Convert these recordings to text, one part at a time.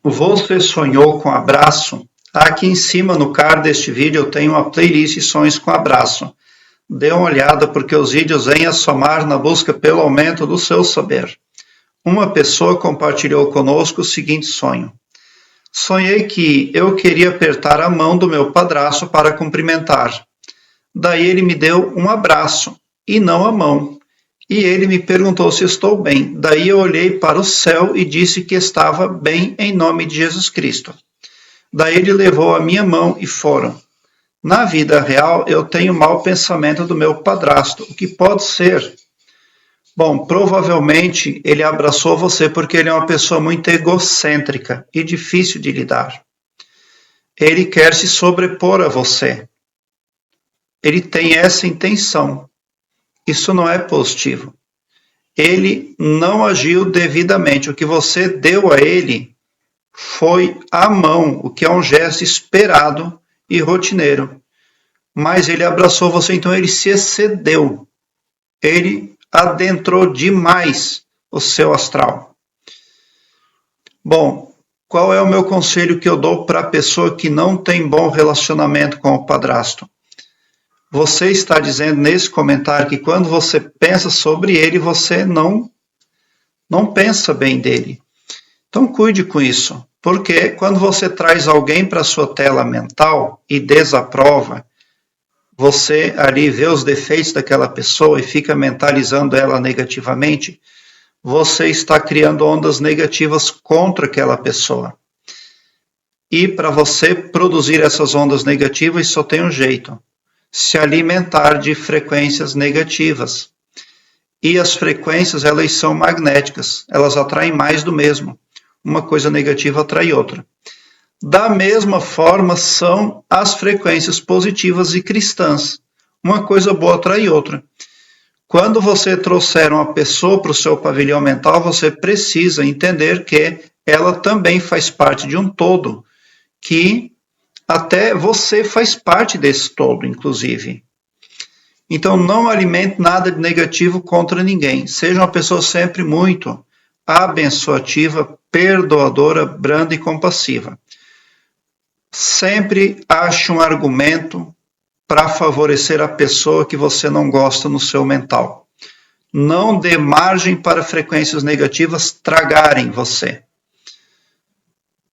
Você sonhou com abraço? Aqui em cima no card deste vídeo eu tenho uma playlist Sonhos com Abraço. Dê uma olhada porque os vídeos vêm a somar na busca pelo aumento do seu saber. Uma pessoa compartilhou conosco o seguinte sonho. Sonhei que eu queria apertar a mão do meu padrasto para cumprimentar. Daí ele me deu um abraço e não a mão. E ele me perguntou se estou bem. Daí eu olhei para o céu e disse que estava bem em nome de Jesus Cristo. Daí ele levou a minha mão e foram. Na vida real, eu tenho mau pensamento do meu padrasto. O que pode ser? Bom, provavelmente ele abraçou você porque ele é uma pessoa muito egocêntrica e difícil de lidar. Ele quer se sobrepor a você. Ele tem essa intenção. Isso não é positivo. Ele não agiu devidamente. O que você deu a ele foi a mão, o que é um gesto esperado e rotineiro. Mas ele abraçou você, então ele se excedeu. Ele adentrou demais o seu astral. Bom, qual é o meu conselho que eu dou para a pessoa que não tem bom relacionamento com o padrasto? Você está dizendo nesse comentário que quando você pensa sobre ele, você não pensa bem dele. Então cuide com isso, porque quando você traz alguém para a sua tela mental e desaprova, você ali vê os defeitos daquela pessoa e fica mentalizando ela negativamente, você está criando ondas negativas contra aquela pessoa. E para você produzir essas ondas negativas, só tem um jeito: se alimentar de frequências negativas. E as frequências, elas são magnéticas, elas atraem mais do mesmo. Uma coisa negativa atrai outra. Da mesma forma são as frequências positivas e cristãs. Uma coisa boa atrai outra. Quando você trouxer uma pessoa para o seu pavilhão mental, você precisa entender que ela também faz parte de um todo, que até você faz parte desse todo, inclusive. Então, não alimente nada de negativo contra ninguém. Seja uma pessoa sempre muito abençoativa, perdoadora, branda e compassiva. Sempre ache um argumento para favorecer a pessoa que você não gosta no seu mental. Não dê margem para frequências negativas tragarem você.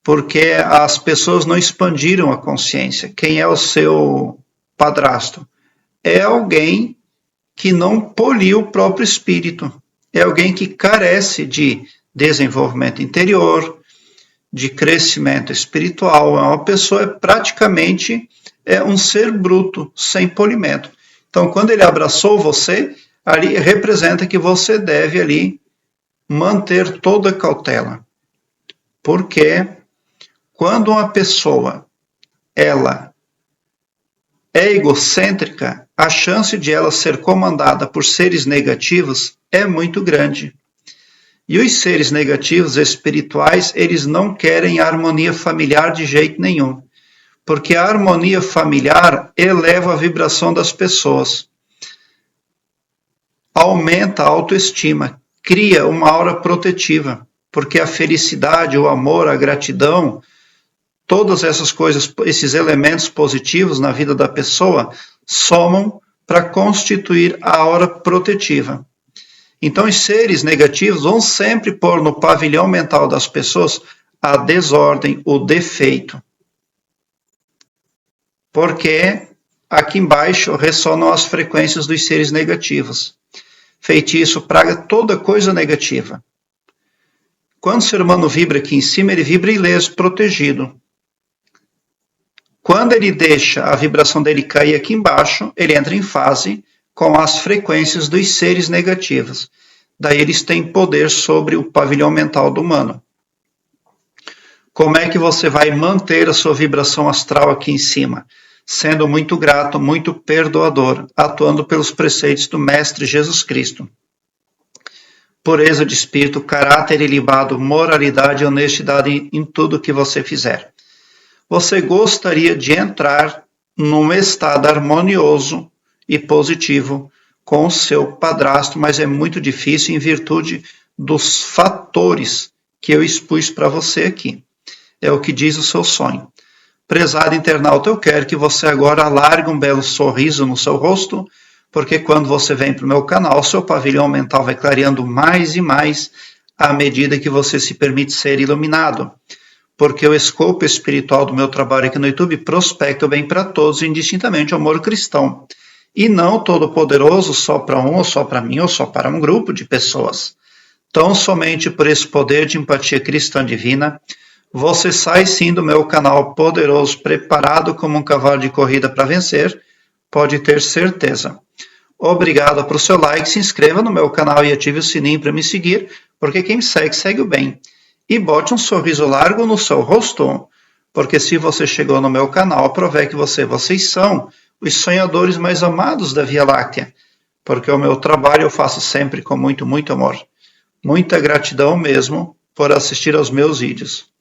Porque as pessoas não expandiram a consciência. Quem é o seu padrasto? É alguém que não poliu o próprio espírito. É alguém que carece de desenvolvimento interior, de crescimento espiritual. É uma pessoa praticamente um ser bruto, sem polimento. Então, quando ele abraçou você, ali representa que você deve ali manter toda a cautela. Porque quando uma pessoa ela é egocêntrica, a chance de ela ser comandada por seres negativos é muito grande. E os seres negativos espirituais, eles não querem a harmonia familiar de jeito nenhum. Porque a harmonia familiar eleva a vibração das pessoas. Aumenta a autoestima, cria uma aura protetiva. Porque a felicidade, o amor, a gratidão, todas essas coisas, esses elementos positivos na vida da pessoa, somam para constituir a aura protetiva. Então, os seres negativos vão sempre pôr no pavilhão mental das pessoas a desordem, o defeito. Porque aqui embaixo ressonam as frequências dos seres negativos. Feitiço, praga, toda coisa negativa. Quando o ser humano vibra aqui em cima, ele vibra ileso, protegido. Quando ele deixa a vibração dele cair aqui embaixo, ele entra em fase com as frequências dos seres negativos. Daí eles têm poder sobre o pavilhão mental do humano. Como é que você vai manter a sua vibração astral aqui em cima? Sendo muito grato, muito perdoador, atuando pelos preceitos do Mestre Jesus Cristo. Pureza de espírito, caráter ilibado, moralidade e honestidade em tudo que você fizer. Você gostaria de entrar num estado harmonioso e positivo com o seu padrasto, mas é muito difícil em virtude dos fatores que eu expus para você aqui. é o que diz o seu sonho. Prezado internauta, eu quero que você agora alargue um belo sorriso no seu rosto, porque quando você vem para o meu canal, seu pavilhão mental vai clareando mais e mais à medida que você se permite ser iluminado. Porque o escopo espiritual do meu trabalho aqui no YouTube prospecta o bem para todos, indistintamente o amor cristão. E não todo-poderoso só para um, ou só para mim, ou só para um grupo de pessoas. Tão somente por esse poder de empatia cristã divina, você sai sim do meu canal poderoso, preparado como um cavalo de corrida para vencer, pode ter certeza. Obrigado por seu like, se inscreva no meu canal e ative o sininho para me seguir, porque quem segue, segue o bem. E bote um sorriso largo no seu rosto, porque se você chegou no meu canal, prove que vocês são os sonhadores mais amados da Via Láctea, porque o meu trabalho eu faço sempre com muito, muito amor. Muita gratidão mesmo por assistir aos meus vídeos.